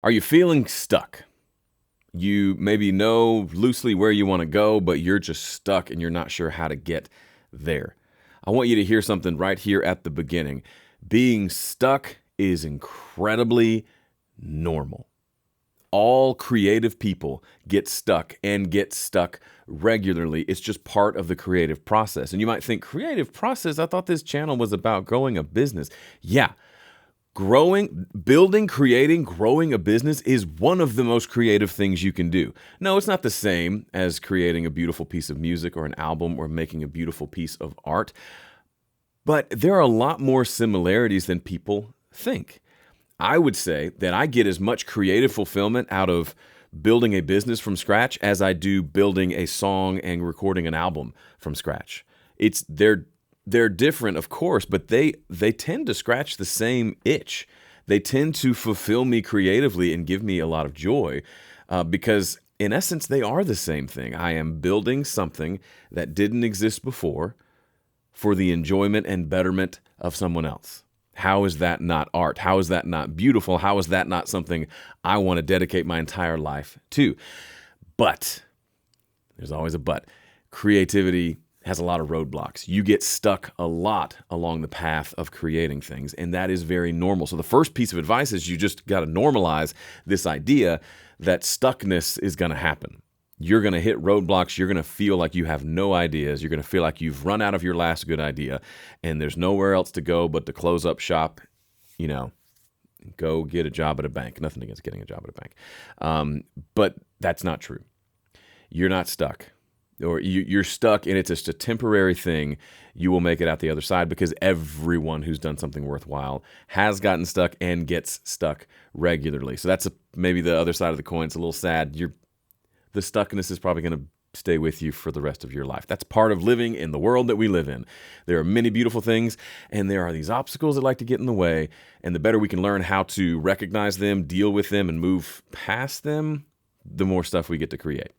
Are you feeling stuck? You maybe know loosely where you want to go, but you're just stuck and you're not sure how to get there. I want you to hear something right here at the beginning. Being stuck is incredibly normal. All creative people get stuck and get stuck regularly. It's just part of the creative process. And you might think, creative process? I thought this channel was about growing a business. Yeah. Growing a business is one of the most creative things you can do. No, it's not the same as creating a beautiful piece of music or an album or making a beautiful piece of art, but there are a lot more similarities than people think. I would say that I get as much creative fulfillment out of building a business from scratch as I do building a song and recording an album from scratch. They're different, of course, but they tend to scratch the same itch. They tend to fulfill me creatively and give me a lot of joy because, in essence, they are the same thing. I am building something that didn't exist before for the enjoyment and betterment of someone else. How is that not art? How is that not beautiful? How is that not something I want to dedicate my entire life to? But, there's always a but, creativity has a lot of roadblocks. You get stuck a lot along the path of creating things, and that is very normal. So the first piece of advice is you just got to normalize this idea that stuckness is going to happen. You're going to hit roadblocks. You're going to feel like you have no ideas. You're going to feel like you've run out of your last good idea, and there's nowhere else to go but to close up shop, go get a job at a bank. Nothing against getting a job at a bank. But that's not true. You're not stuck. Or you're stuck and it's just a temporary thing. You will make it out the other side because everyone who's done something worthwhile has gotten stuck and gets stuck regularly. So that's maybe the other side of the coin. It's a little sad. The stuckness is probably going to stay with you for the rest of your life. That's part of living in the world that we live in. There are many beautiful things, and there are these obstacles that like to get in the way. And the better we can learn how to recognize them, deal with them, and move past them, the more stuff we get to create.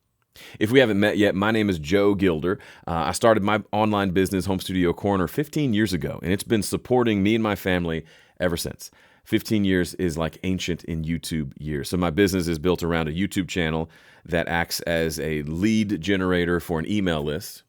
If we haven't met yet, my name is Joe Gilder. I started my online business, Home Studio Corner, 15 years ago, and it's been supporting me and my family ever since. 15 years is like ancient in YouTube years. So my business is built around a YouTube channel that acts as a lead generator for an email list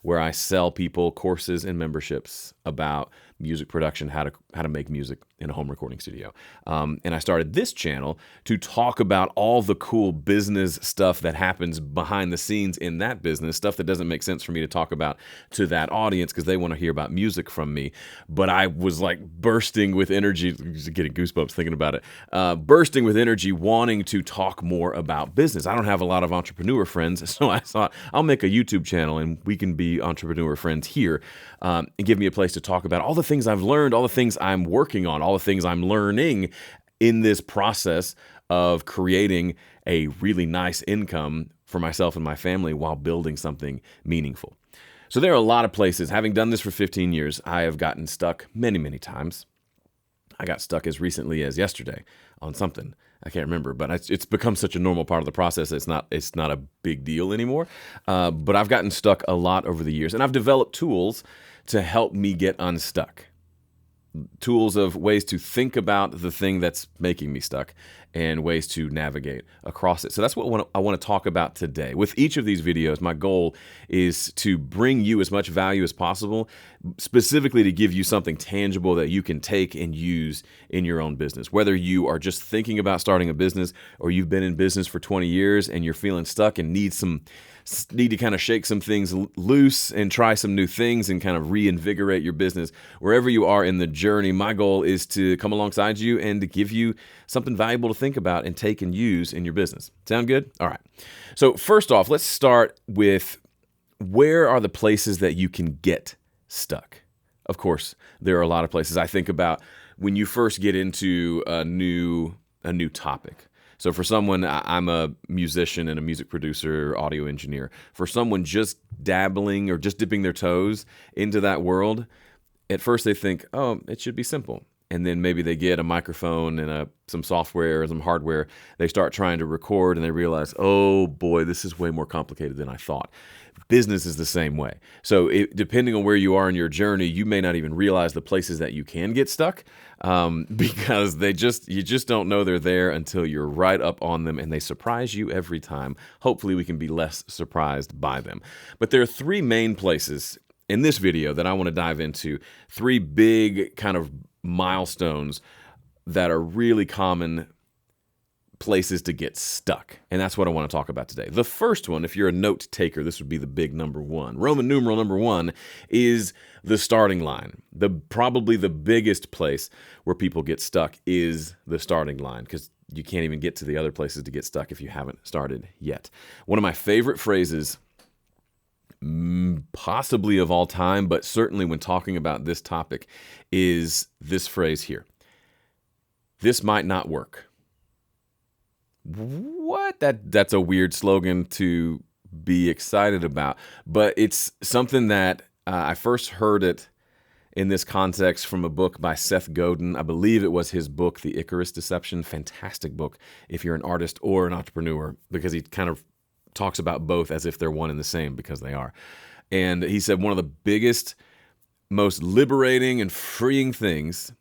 where I sell people courses and memberships about music production, how to make music in a home recording studio. And I started this channel to talk about all the cool business stuff that happens behind the scenes in that business, stuff that doesn't make sense for me to talk about to that audience because they want to hear about music from me. But I was like bursting with energy, getting goosebumps thinking about it, bursting with energy, wanting to talk more about business. I don't have a lot of entrepreneur friends, so I thought I'll make a YouTube channel and we can be entrepreneur friends here and give me a place to talk about all the things I've learned, all the things I'm working on, all the things I'm learning in this process of creating a really nice income for myself and my family while building something meaningful. So there are a lot of places. Having done this for 15 years, I have gotten stuck many, many times. I got stuck as recently as yesterday on something. I can't remember, but it's become such a normal part of the process. It's not a big deal anymore. But I've gotten stuck a lot over the years, and I've developed tools to help me get unstuck. Tools of ways to think about the thing that's making me stuck and ways to navigate across it. So that's what I want to talk about today. With each of these videos, my goal is to bring you as much value as possible, specifically to give you something tangible that you can take and use in your own business. Whether you are just thinking about starting a business or you've been in business for 20 years and you're feeling stuck and need to kind of shake some things loose and try some new things and kind of reinvigorate your business. Wherever you are in the journey, my goal is to come alongside you and to give you something valuable to think about and take and use in your business. Sound good? All right. So first off, let's start with where are the places that you can get stuck? Of course, there are a lot of places. I think about when you first get into a new topic. So for someone, I'm a musician and a music producer, audio engineer. For someone just dabbling or just dipping their toes into that world, at first they think, oh, it should be simple. and then maybe they get a microphone and some software or some hardware. They start trying to record and they realize, oh boy, this is way more complicated than I thought. Business is the same way. So depending on where you are in your journey, you may not even realize the places that you can get stuck because you just don't know they're there until you're right up on them, and they surprise you every time. Hopefully we can be less surprised by them. But there are three main places in this video that I want to dive into, three big kind of milestones that are really common places to get stuck. And that's what I want to talk about today. The first one, if you're a note taker, this would be the big number one. Roman numeral number one is the starting line. Probably the biggest place where people get stuck is the starting line, because you can't even get to the other places to get stuck if you haven't started yet. One of my favorite phrases, possibly of all time, but certainly when talking about this topic, is this phrase here. This might not work. What? That's a weird slogan to be excited about, but it's something that I first heard it in this context from a book by Seth Godin. I believe it was his book, The Icarus Deception. Fantastic book if you're an artist or an entrepreneur, because he kind of talks about both as if they're one and the same, because they are. And he said one of the biggest, most liberating and freeing things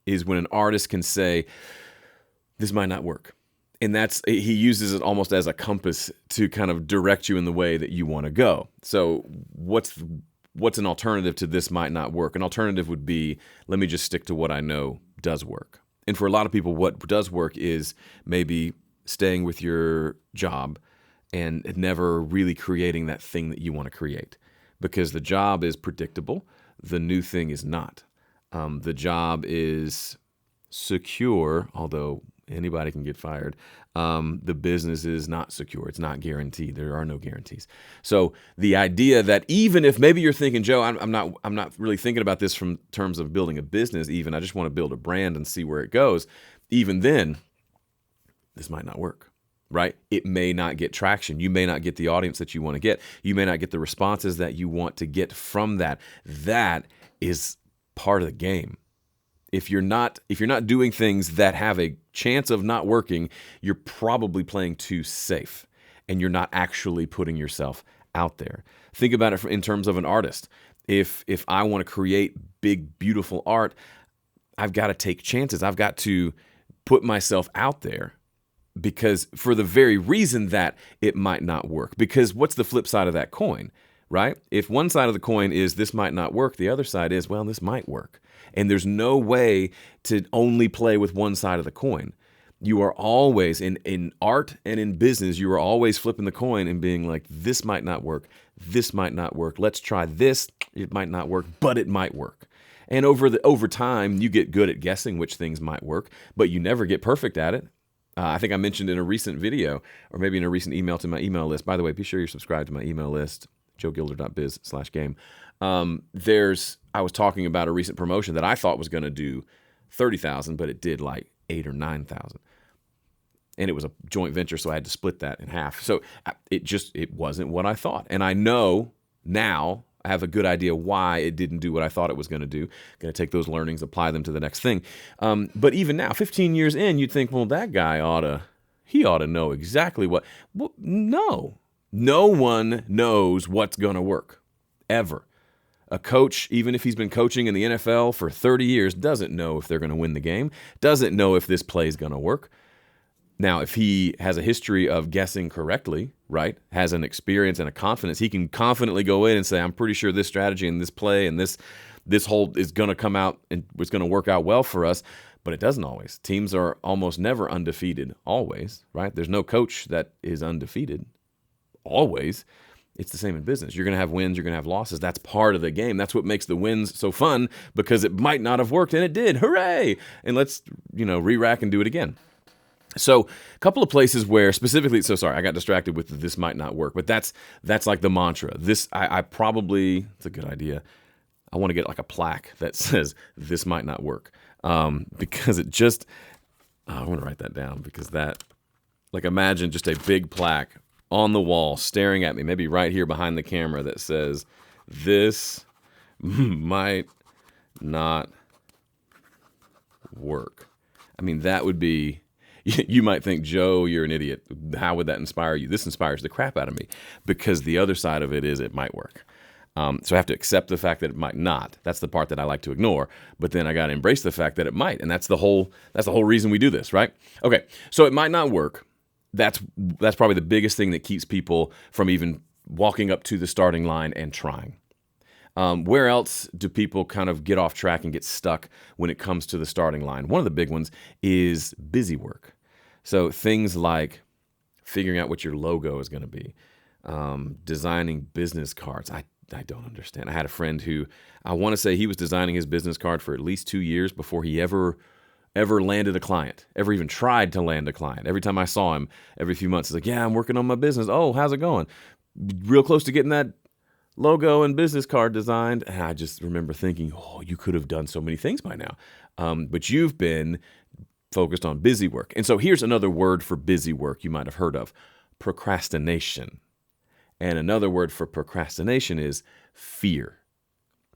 is when an artist can say, this might not work. And he uses it almost as a compass to kind of direct you in the way that you want to go. So what's an alternative to this might not work? An alternative would be, let me just stick to what I know does work. And for a lot of people, what does work is maybe staying with your job and never really creating that thing that you want to create, because the job is predictable. The new thing is not. The job is secure, although anybody can get fired. The business is not secure. It's not guaranteed. There are no guarantees. So the idea that even if maybe you're thinking, Joe, I'm not really thinking about this from terms of building a business. Even I just want to build a brand and see where it goes. Even then, this might not work. Right? It may not get traction. You may not get the audience that you want to get. You may not get the responses that you want to get from that. That is part of the game. If you're not doing things that have a chance of not working, you're probably playing too safe, and you're not actually putting yourself out there. Think about it in terms of an artist. If I want to create big, beautiful art, I've got to take chances. I've got to put myself out there, because for the very reason that it might not work. Because what's the flip side of that coin, right? If one side of the coin is this might not work, the other side is, well, this might work. And there's no way to only play with one side of the coin. You are always, in art and in business, you are always flipping the coin and being like, this might not work, this might not work. Let's try this. It might not work, but it might work. And over time, you get good at guessing which things might work, but you never get perfect at it. I think I mentioned in a recent video, or maybe in a recent email to my email list. By the way, be sure you're subscribed to my email list, joegilder.biz/game. I was talking about a recent promotion that I thought was going to do 30,000, but it did like 8 or 9,000. And it was a joint venture, so I had to split that in half. So it wasn't what I thought. And I know now, I have a good idea why it didn't do what I thought it was going to do. Going to take those learnings, apply them to the next thing. But even now, 15 years in, you'd think, well, that guy ought to know exactly what. Well, no one knows what's going to work, ever. A coach, even if he's been coaching in the NFL for 30 years, doesn't know if they're going to win the game, doesn't know if this play is going to work. Now, if he has a history of guessing correctly, right, has an experience and a confidence, he can confidently go in and say, I'm pretty sure this strategy and this play and this whole is going to come out and it's going to work out well for us. But it doesn't always. Teams are almost never undefeated, always, right? There's no coach that is undefeated, always. It's the same in business. You're going to have wins, you're going to have losses. That's part of the game. That's what makes the wins so fun, because it might not have worked and it did. Hooray! And let's, re-rack and do it again. So a couple of places where specifically, so sorry, I got distracted with this might not work, but that's like the mantra. This, it's a good idea. I want to get like a plaque that says this might not work. Because it just, I want to write that down, because imagine just a big plaque on the wall staring at me, maybe right here behind the camera, that says this might not work. I mean, that would be, you might think, Joe, you're an idiot. How would that inspire you? This inspires the crap out of me because the other side of it is it might work. So I have to accept the fact that it might not. That's the part that I like to ignore. But then I got to embrace the fact that it might. And that's the whole reason we do this, right? Okay, so it might not work. That's probably the biggest thing that keeps people from even walking up to the starting line and trying. Where else do people kind of get off track and get stuck when it comes to the starting line? One of the big ones is busy work. So things like figuring out what your logo is going to be, designing business cards. I don't understand. I had a friend who, I want to say he was designing his business card for at least 2 years before he ever landed a client, ever even tried to land a client. Every time I saw him, every few months, he's like, yeah, I'm working on my business. Oh, how's it going? Real close to getting that logo and business card designed. And I just remember thinking, oh, you could have done so many things by now. But you've been focused on busy work. And so here's another word for busy work you might have heard of: procrastination. And another word for procrastination is fear.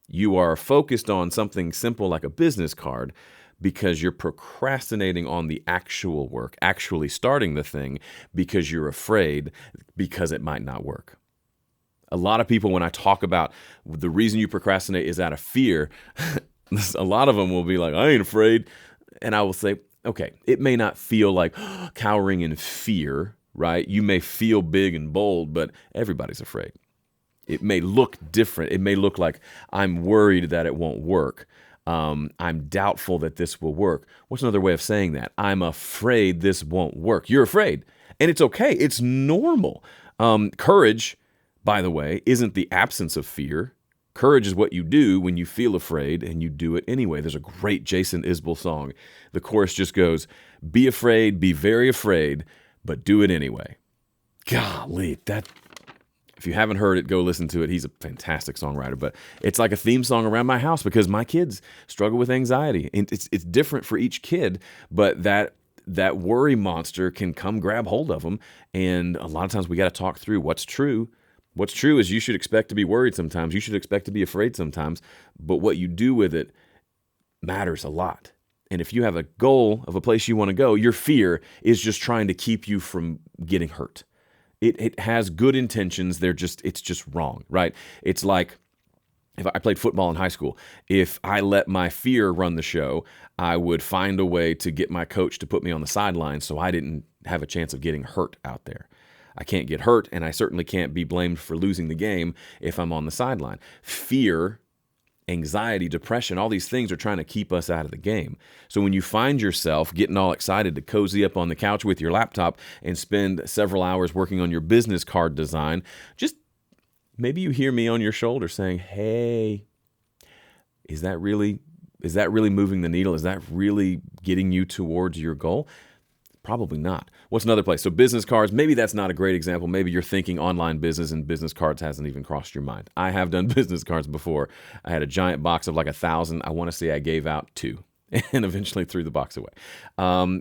You are focused on something simple like a business card because you're procrastinating on the actual work, actually starting the thing, because you're afraid because it might not work. A lot of people, when I talk about the reason you procrastinate is out of fear, a lot of them will be like, I ain't afraid. And I will say, okay, it may not feel like cowering in fear, right? You may feel big and bold, but everybody's afraid. It may look different. It may look like I'm worried that it won't work. I'm doubtful that this will work. What's another way of saying that? I'm afraid this won't work. You're afraid. And it's okay. It's normal. Courage, by the way, isn't the absence of fear. Courage is what you do when you feel afraid and you do it anyway. There's a great Jason Isbell song. The chorus just goes, be afraid, be very afraid, but do it anyway. Golly, if you haven't heard it, go listen to it. He's a fantastic songwriter, but it's like a theme song around my house because my kids struggle with anxiety. And it's different for each kid, but that worry monster can come grab hold of them. And a lot of times we got to talk through what's true. What's true is you should expect to be worried sometimes. You should expect to be afraid sometimes. But what you do with it matters a lot. And if you have a goal of a place you want to go, your fear is just trying to keep you from getting hurt. It has good intentions. It's just wrong, right? It's like if I played football in high school, if I let my fear run the show, I would find a way to get my coach to put me on the sideline so I didn't have a chance of getting hurt out there. I can't get hurt, and I certainly can't be blamed for losing the game if I'm on the sideline. Fear, anxiety, depression, all these things are trying to keep us out of the game. So when you find yourself getting all excited to cozy up on the couch with your laptop and spend several hours working on your business card design, just maybe you hear me on your shoulder saying, hey, is that really moving the needle? Is that really getting you towards your goal? Probably not. What's another place? So business cards, maybe that's not a great example. Maybe you're thinking online business and business cards hasn't even crossed your mind. I have done business cards before. I had a giant box of like 1,000. I want to say I gave out 2 and eventually threw the box away.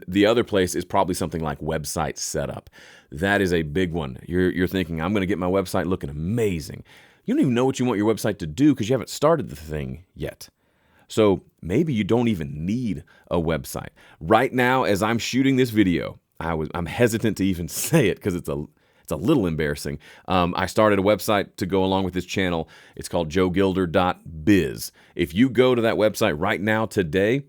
The other place is probably something like website setup. That is a big one. You're thinking, I'm going to get my website looking amazing. You don't even know what you want your website to do because you haven't started the thing yet. So maybe you don't even need a website. Right now, as I'm shooting this video, I'm hesitant to even say it because it's a little embarrassing. I started a website to go along with this channel. It's called joegilder.biz. If you go to that website right now today,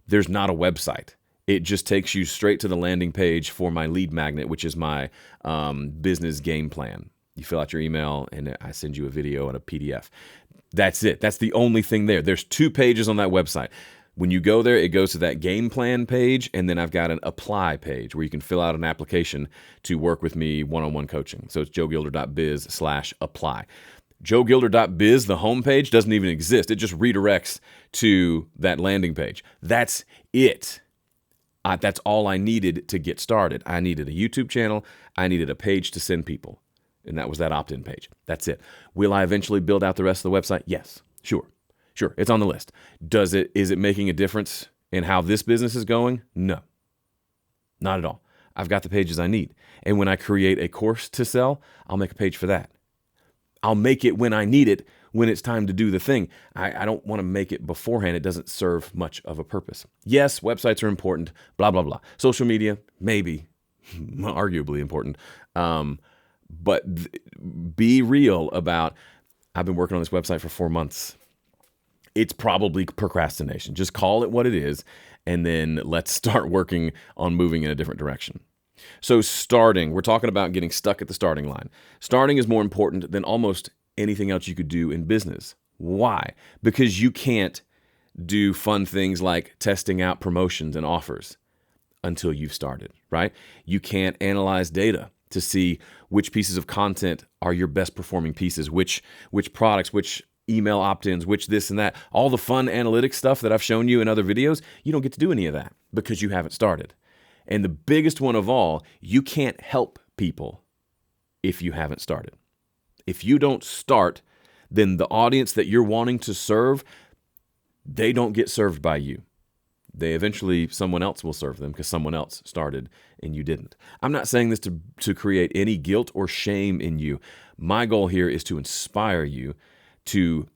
there's not a website. It just takes you straight to the landing page for my lead magnet, which is my business game plan. You fill out your email and I send you a video and a PDF. That's it. That's the only thing there. There's 2 pages on that website. When you go there, it goes to that game plan page, and then I've got an apply page where you can fill out an application to work with me one-on-one coaching. So it's joegilder.biz/apply. joegilder.biz, the homepage, doesn't even exist. It just redirects to that landing page. That's it. That's all I needed to get started. I needed a YouTube channel. I needed a page to send people. And that was that opt-in page. That's it. Will I eventually build out the rest of the website? Yes, sure. It's on the list. Is it making a difference in how this business is going? No, not at all. I've got the pages I need. And when I create a course to sell, I'll make a page for that. I'll make it when I need it, when it's time to do the thing. I don't want to make it beforehand. It doesn't serve much of a purpose. Yes, websites are important, blah, blah, blah. Social media, maybe, arguably important. But be real about, I've been working on this website for 4 months. It's probably procrastination. Just call it what it is, and then let's start working on moving in a different direction. So we're talking about getting stuck at the starting line. Starting is more important than almost anything else you could do in business. Why? Because you can't do fun things like testing out promotions and offers until you've started, right? You can't analyze data to see which pieces of content are your best performing pieces, which products, which email opt-ins, which this and that. All the fun analytics stuff that I've shown you in other videos, you don't get to do any of that because you haven't started. And the biggest one of all, you can't help people if you haven't started. If you don't start, then the audience that you're wanting to serve, they don't get served by you. Someone else will serve them because someone else started and you didn't. I'm not saying this to create any guilt or shame in you. My goal here is to inspire you to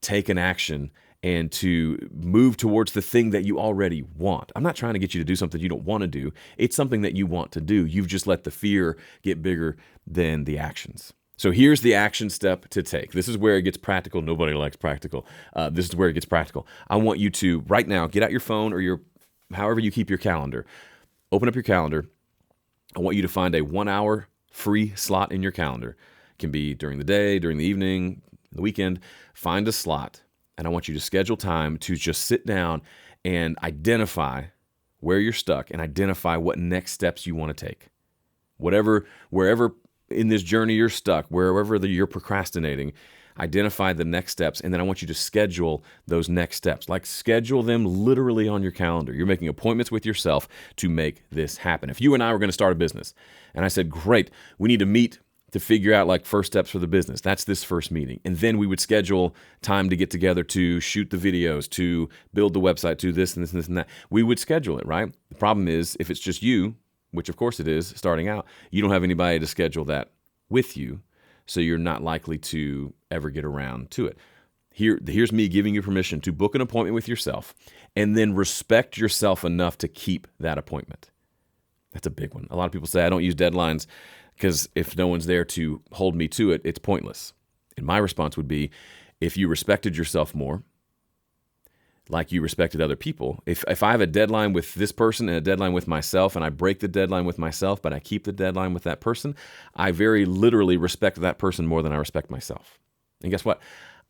take an action and to move towards the thing that you already want. I'm not trying to get you to do something you don't want to do. It's something that you want to do. You've just let the fear get bigger than the actions. So here's the action step to take. This is where it gets practical. Nobody likes practical. This is where it gets practical. I want you to, right now, get out your phone or however you keep your calendar. Open up your calendar. I want you to find a 1 hour free slot in your calendar. It can be during the day, during the evening, the weekend. Find a slot, and I want you to schedule time to just sit down and identify where you're stuck and identify what next steps you want to take. Wherever in this journey you're stuck, wherever you're procrastinating, identify the next steps, and then I want you to schedule those next steps. Like, schedule them literally on your calendar. You're making appointments with yourself to make this happen. If you and I were going to start a business, and I said, great, we need to meet to figure out like first steps for the business. That's this first meeting. And then we would schedule time to get together to shoot the videos, to build the website, to this and this and this and that. We would schedule it, right? The problem is if it's just you, which of course it is starting out, you don't have anybody to schedule that with you. So you're not likely to ever get around to it. Here's me giving you permission to book an appointment with yourself and then respect yourself enough to keep that appointment. That's a big one. A lot of people say, I don't use deadlines because if no one's there to hold me to it, it's pointless. And my response would be, if you respected yourself more, like you respected other people, if I have a deadline with this person and a deadline with myself, and I break the deadline with myself, but I keep the deadline with that person, I very literally respect that person more than I respect myself. And guess what?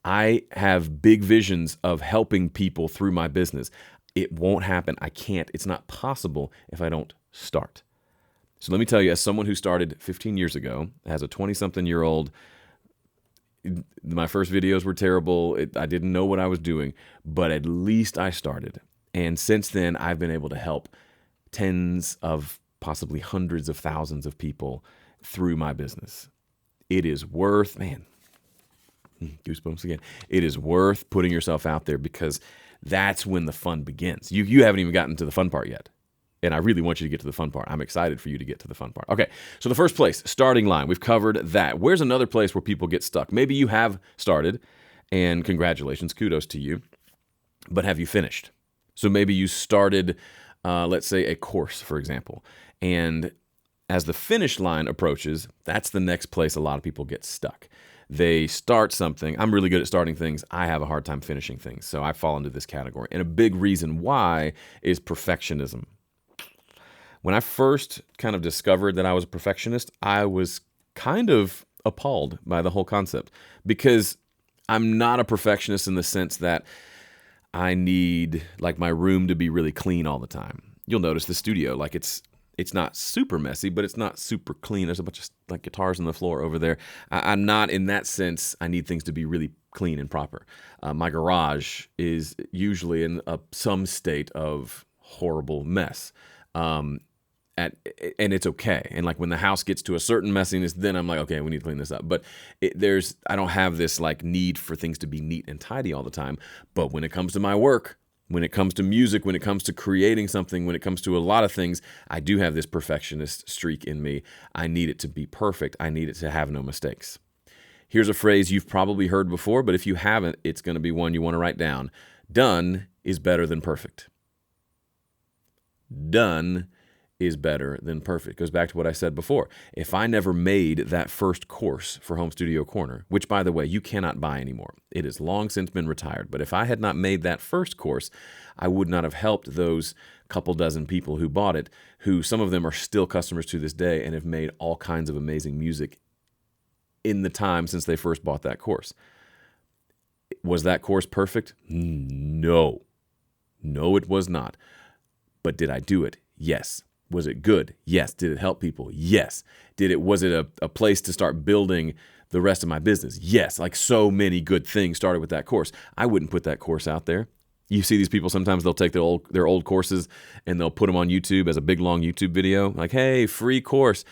I have big visions of helping people through my business. It won't happen. I can't. It's not possible if I don't start. So let me tell you, as someone who started 15 years ago, as a 20-something-year-old, my first videos were terrible. I didn't know what I was doing, but at least I started. And since then, I've been able to help tens of, possibly hundreds of thousands of people through my business. It is worth, goosebumps again. It is worth putting yourself out there because that's when the fun begins. You haven't even gotten to the fun part yet. And I really want you to get to the fun part. I'm excited for you to get to the fun part. Okay, so the first place, starting line. We've covered that. Where's another place where people get stuck? Maybe you have started, and congratulations, kudos to you. But have you finished? So maybe you started, let's say, a course, for example. And as the finish line approaches, that's the next place a lot of people get stuck. They start something. I'm really good at starting things. I have a hard time finishing things. So I fall into this category. And a big reason why is perfectionism. When I first kind of discovered that I was a perfectionist, I was kind of appalled by the whole concept because I'm not a perfectionist in the sense that I need like my room to be really clean all the time. You'll notice the studio, like it's not super messy, but it's not super clean. There's a bunch of like guitars on the floor over there. I'm not in that sense. I need things to be really clean and proper. My garage is usually in some state of horrible mess. And it's okay. And like when the house gets to a certain messiness, then I'm like, okay, we need to clean this up. But I don't have this like need for things to be neat and tidy all the time. But when it comes to my work, when it comes to music, when it comes to creating something, when it comes to a lot of things, I do have this perfectionist streak in me. I need it to be perfect. I need it to have no mistakes. Here's a phrase you've probably heard before, but if you haven't, it's going to be one you want to write down. Done is better than perfect. Done is better than perfect. Goes back to what I said before. If I never made that first course for Home Studio Corner, which, by the way, you cannot buy anymore. It has long since been retired. But if I had not made that first course, I would not have helped those couple dozen people who bought it, who some of them are still customers to this day and have made all kinds of amazing music in the time since they first bought that course. Was that course perfect? No. No, it was not. But did I do it? Yes. Was it good? Yes. Did it help people? Yes. Was it a place to start building the rest of my business? Yes. Like so many good things started with that course. I wouldn't put that course out there. You see these people, sometimes they'll take their old courses and they'll put them on YouTube as a big, long YouTube video. Like, hey, free course.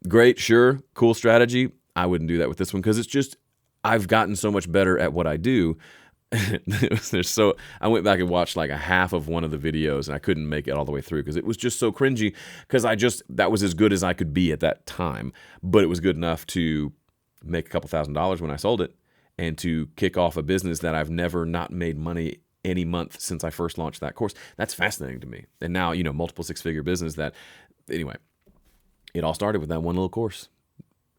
Great, sure, cool strategy. I wouldn't do that with this one because it's just, I've gotten so much better at what I do. I went back and watched like a half of one of the videos and I couldn't make it all the way through because it was just so cringy because that was as good as I could be at that time. But it was good enough to make a couple $1,000s when I sold it and to kick off a business that I've never not made money any month since I first launched that course. That's fascinating to me. And now, multiple six-figure business anyway, it all started with that one little course.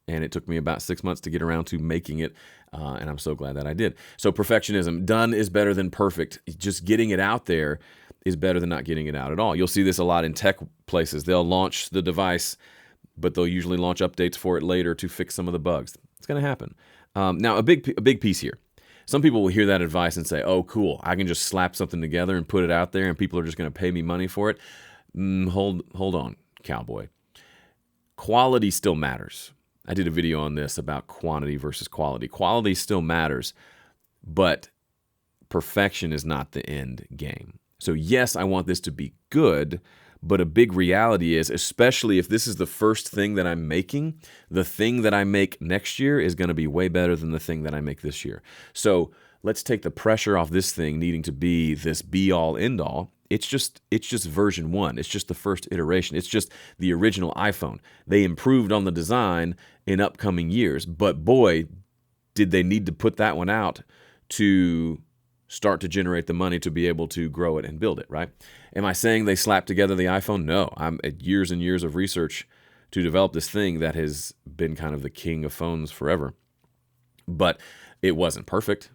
And it took me about 6 months to get around to making it. And I'm so glad that I did. So perfectionism, done is better than perfect. Just getting it out there is better than not getting it out at all. You'll see this a lot in tech places. They'll launch the device, but they'll usually launch updates for it later to fix some of the bugs. It's going to happen. Now, a big piece here. Some people will hear that advice and say, oh, cool, I can just slap something together and put it out there and people are just going to pay me money for it. Hold on, cowboy. Quality still matters. I did a video on this about quantity versus quality. Quality still matters, but perfection is not the end game. So yes, I want this to be good, but a big reality is, especially if this is the first thing that I'm making, the thing that I make next year is going to be way better than the thing that I make this year. So let's take the pressure off this thing needing to be this be-all, end-all. It's just version 1. It's just the first iteration. It's just the original iPhone. They improved on the design in upcoming years, but boy, did they need to put that one out to start to generate the money to be able to grow it and build it, right? Am I saying they slapped together the iPhone? No. I'm at years and years of research to develop this thing that has been kind of the king of phones forever. But it wasn't perfect.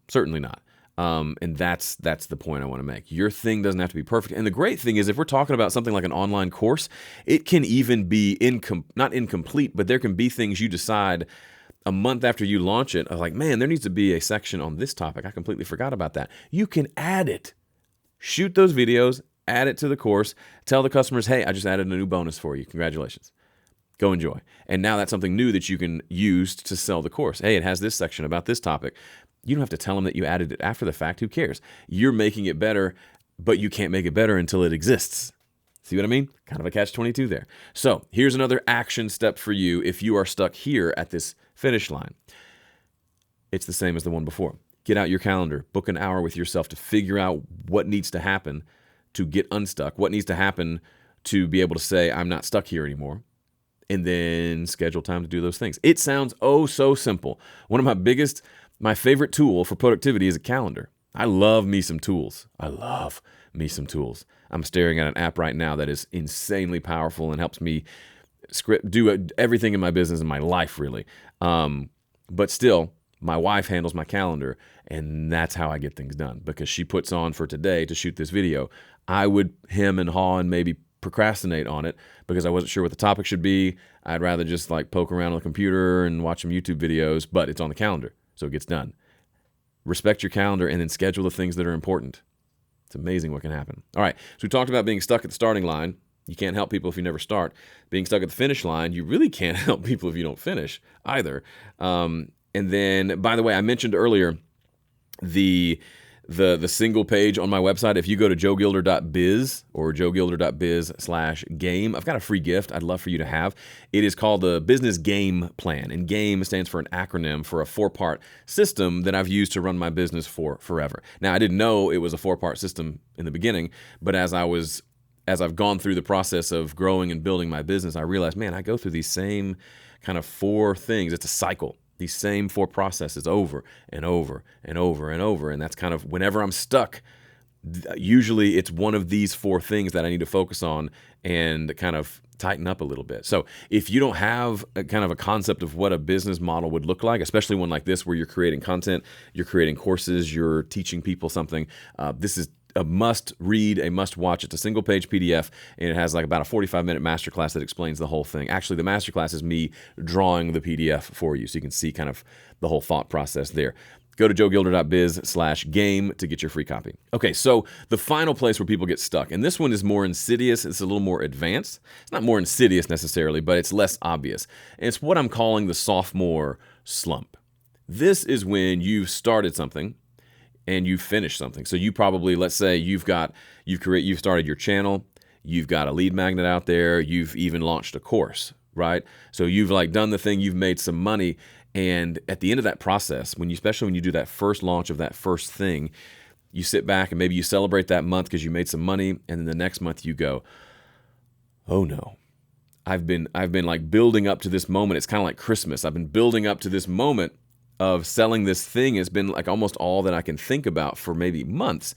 Certainly not. And that's the point I want to make. Your thing doesn't have to be perfect. And the great thing is if we're talking about something like an online course, it can even be not incomplete, but there can be things you decide a month after you launch it, like, man, there needs to be a section on this topic. I completely forgot about that. You can add it. Shoot those videos, add it to the course, tell the customers, hey, I just added a new bonus for you. Congratulations. Go enjoy. And now that's something new that you can use to sell the course. Hey, it has this section about this topic. You don't have to tell them that you added it after the fact. Who cares? You're making it better, but you can't make it better until it exists. See what I mean? Kind of a catch-22 there. So here's another action step for you if you are stuck here at this finish line. It's the same as the one before. Get out your calendar, book an hour with yourself to figure out what needs to happen to get unstuck, what needs to happen to be able to say, I'm not stuck here anymore, and then schedule time to do those things. It sounds oh so simple. One of my favorite tool for productivity is a calendar. I love me some tools. I'm staring at an app right now that is insanely powerful and helps me do everything in my business and my life, really. But still, my wife handles my calendar, and that's how I get things done because she puts on for today to shoot this video. I would hem and haw and maybe procrastinate on it because I wasn't sure what the topic should be. I'd rather just like poke around on the computer and watch some YouTube videos, but it's on the calendar, so it gets done. Respect your calendar and then schedule the things that are important. It's amazing what can happen. All right, so we talked about being stuck at the starting line. You can't help people if you never start. Being stuck at the finish line, you really can't help people if you don't finish either. And then, by the way, I mentioned earlier the single page on my website. If you go to joegilder.biz or joegilder.biz/game, I've got a free gift I'd love for you to have. It is called the Business Game Plan, and GAME stands for an acronym for a 4-part system that I've used to run my business for forever. Now, I didn't know it was a 4-part system in the beginning, but as I've gone through the process of growing and building my business, I realized, man, I go through these same kind of 4 things. It's a cycle. these same 4 processes over and over and over and over. And that's kind of whenever I'm stuck, usually it's one of these 4 things that I need to focus on and kind of tighten up a little bit. So if you don't have a kind of a concept of what a business model would look like, especially one like this where you're creating content, you're creating courses, you're teaching people something, this is a must read, a must watch. It's a single page PDF, and it has like about a 45-minute masterclass that explains the whole thing. Actually, the masterclass is me drawing the PDF for you, so you can see kind of the whole thought process there. Go to joegilder.biz/game to get your free copy. Okay, so the final place where people get stuck, and this one is more insidious, it's a little more advanced. It's not more insidious necessarily, but it's less obvious. And it's what I'm calling the sophomore slump. This is when you've started something and you finish something. So you probably, let's say you've started your channel, you've got a lead magnet out there, you've even launched a course, right? So you've like done the thing, you've made some money, and at the end of that process, especially when you do that first launch of that first thing, you sit back and maybe you celebrate that month because you made some money, and then the next month you go, oh no, I've been like building up to this moment. It's kind of like Christmas. I've been building up to this moment of selling this thing. Has been like almost all that I can think about for maybe months.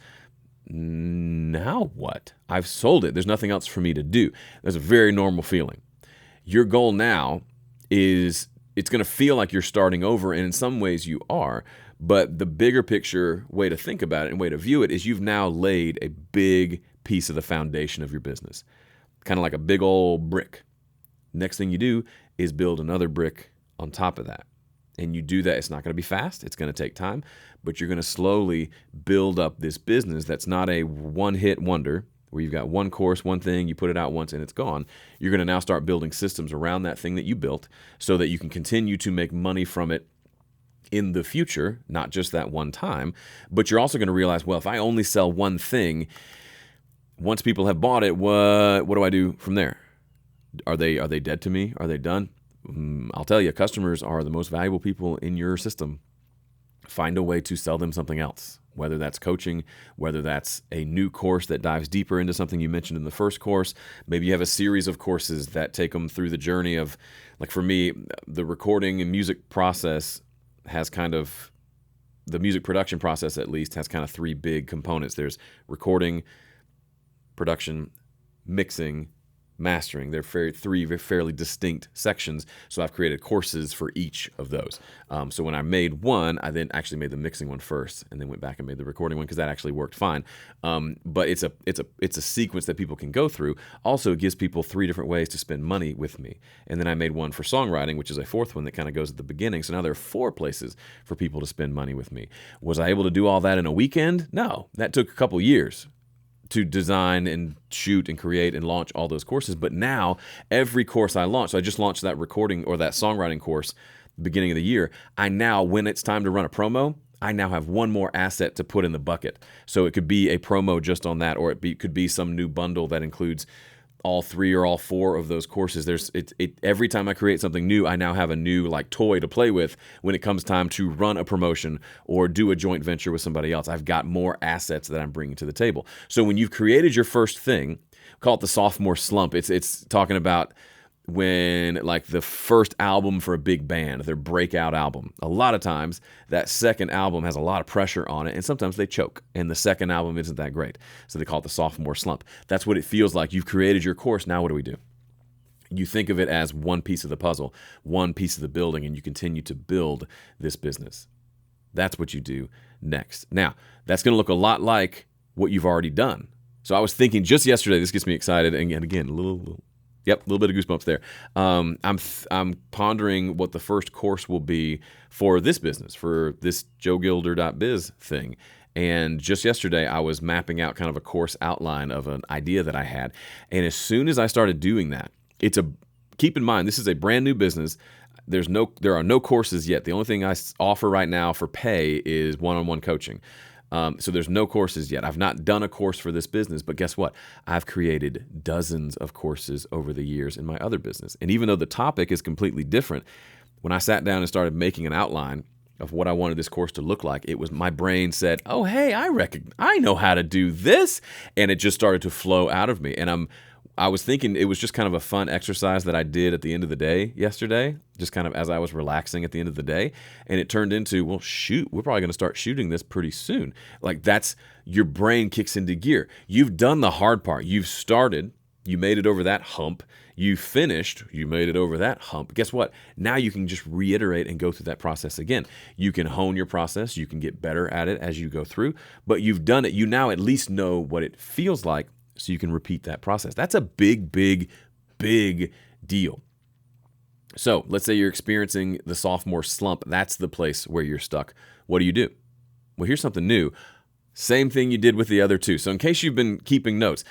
Now what? I've sold it. There's nothing else for me to do. That's a very normal feeling. Your goal now is it's going to feel like you're starting over, and in some ways you are, but the bigger picture way to think about it and way to view it is you've now laid a big piece of the foundation of your business, kind of like a big old brick. Next thing you do is build another brick on top of that. And you do that, it's not going to be fast, it's going to take time, but you're going to slowly build up this business that's not a one-hit wonder where you've got one course, one thing, you put it out once and it's gone. You're going to now start building systems around that thing that you built so that you can continue to make money from it in the future, not just that one time. But you're also going to realize, well, if I only sell one thing, once people have bought it, what do I do from there? Are they dead to me? Are they done? I'll tell you, customers are the most valuable people in your system. Find a way to sell them something else, whether that's coaching, whether that's a new course that dives deeper into something you mentioned in the first course. Maybe you have a series of courses that take them through the journey of, like for me, the recording and music process has kind of, the music production process at least has kind of 3 big components. There's recording, production, mixing, mastering. They're three fairly distinct sections. So I've created courses for each of those. So when I made one, I then actually made the mixing one first, and then went back and made the recording one because that actually worked fine. But it's a sequence that people can go through. Also, it gives people 3 different ways to spend money with me. And then I made one for songwriting, which is a 4th one that kind of goes at the beginning. So now there are 4 places for people to spend money with me. Was I able to do all that in a weekend? No, that took a couple years to design and shoot and create and launch all those courses. But now every course I launch, so I just launched that recording or that songwriting course beginning of the year. I now, when it's time to run a promo, I now have one more asset to put in the bucket. So it could be a promo just on that, or could be some new bundle that includes all 3 or all 4 of those courses. Every time I create something new, I now have a new like toy to play with when it comes time to run a promotion or do a joint venture with somebody else. I've got more assets that I'm bringing to the table. So when you've created your first thing, call it the sophomore slump. It's talking about when like the first album for a big band, their breakout album. A lot of times that second album has a lot of pressure on it, and sometimes they choke, and the second album isn't that great. So they call it the sophomore slump. That's what it feels like. You've created your course. Now what do? You think of it as one piece of the puzzle, one piece of the building, and you continue to build this business. That's what you do next. Now, that's going to look a lot like what you've already done. So I was thinking just yesterday, this gets me excited, and again, a little bit of goosebumps there. I'm pondering what the first course will be for this business, for this joegilder.biz thing. And just yesterday, I was mapping out kind of a course outline of an idea that I had. And as soon as I started doing that, keep in mind, this is a brand new business. There are no courses yet. The only thing I offer right now for pay is one-on-one coaching. So there's no courses yet. I've not done a course for this business, but guess what? I've created dozens of courses over the years in my other business. And even though the topic is completely different, when I sat down and started making an outline of what I wanted this course to look like, my brain said, oh, hey, I know how to do this. And it just started to flow out of me. And I was thinking it was just kind of a fun exercise that I did at the end of the day yesterday, just kind of as I was relaxing at the end of the day. And it turned into, well, shoot, we're probably going to start shooting this pretty soon. Like that's your brain kicks into gear. You've done the hard part. You've started, you made it over that hump. You finished, you made it over that hump. Guess what? Now you can just reiterate and go through that process again. You can hone your process. You can get better at it as you go through, but you've done it. You now at least know what it feels like, so you can repeat that process. That's a big, big, big deal. So let's say you're experiencing the sophomore slump. That's the place where you're stuck. What do? Well, here's something new. Same thing you did with the other two. So in case you've been keeping notes,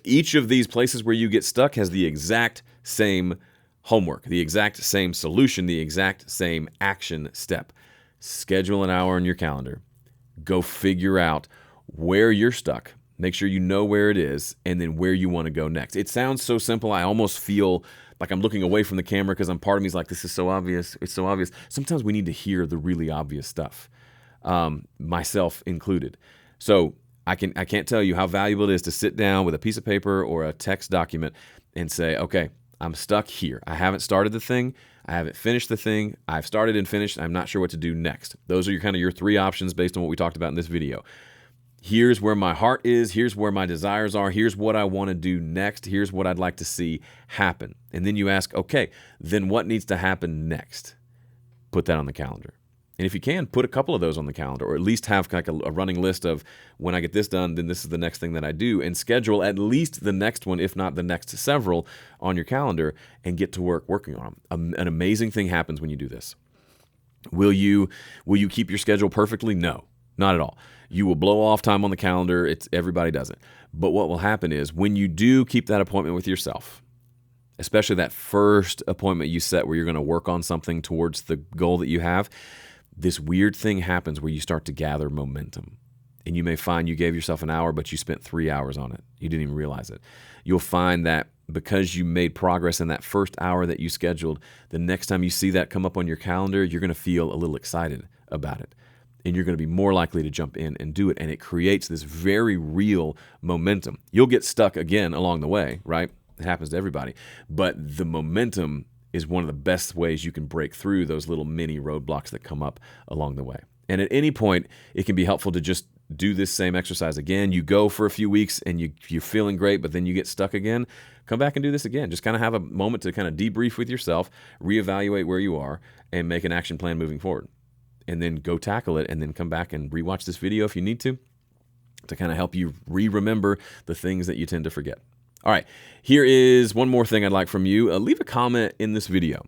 each of these places where you get stuck has the exact same homework, the exact same solution, the exact same action step. Schedule an hour on your calendar. Go figure out where you're stuck. Make sure you know where it is and then where you want to go next. It sounds so simple. I almost feel like I'm looking away from the camera because part of me is like, this is so obvious. It's so obvious. Sometimes we need to hear the really obvious stuff, myself included. So I can't tell you how valuable it is to sit down with a piece of paper or a text document and say, okay, I'm stuck here. I haven't started the thing. I haven't finished the thing. I've started and finished. I'm not sure what to do next. Those are your three options based on what we talked about in this video. Here's where my heart is. Here's where my desires are. Here's what I want to do next. Here's what I'd like to see happen. And then you ask, okay, then what needs to happen next? Put that on the calendar. And if you can, put a couple of those on the calendar, or at least have like a running list of when I get this done, then this is the next thing that I do, and schedule at least the next one, if not the next several, on your calendar and get to work working on them. An amazing thing happens when you do this. Will you keep your schedule perfectly? No, not at all. You will blow off time on the calendar. Everybody does it. But what will happen is when you do keep that appointment with yourself, especially that first appointment you set where you're going to work on something towards the goal that you have, this weird thing happens where you start to gather momentum. And you may find you gave yourself an hour, but you spent 3 hours on it. You didn't even realize it. You'll find that because you made progress in that first hour that you scheduled, the next time you see that come up on your calendar, you're going to feel a little excited about it. And you're going to be more likely to jump in and do it. And it creates this very real momentum. You'll get stuck again along the way, right? It happens to everybody. But the momentum is one of the best ways you can break through those little mini roadblocks that come up along the way. And at any point, it can be helpful to just do this same exercise again. You go for a few weeks and you're feeling great, but then you get stuck again. Come back and do this again. Just kind of have a moment to kind of debrief with yourself, reevaluate where you are, and make an action plan moving forward. And then go tackle it, and then come back and rewatch this video if you need to kind of help you remember the things that you tend to forget. All right, here is one more thing I'd like from you. Leave a comment in this video.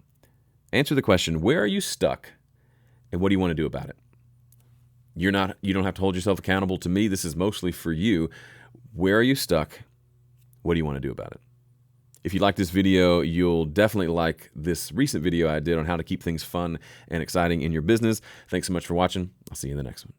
Answer the question, where are you stuck, and what do you want to do about it? You don't have to hold yourself accountable to me. This is mostly for you. Where are you stuck? What do you want to do about it? If you like this video, you'll definitely like this recent video I did on how to keep things fun and exciting in your business. Thanks so much for watching. I'll see you in the next one.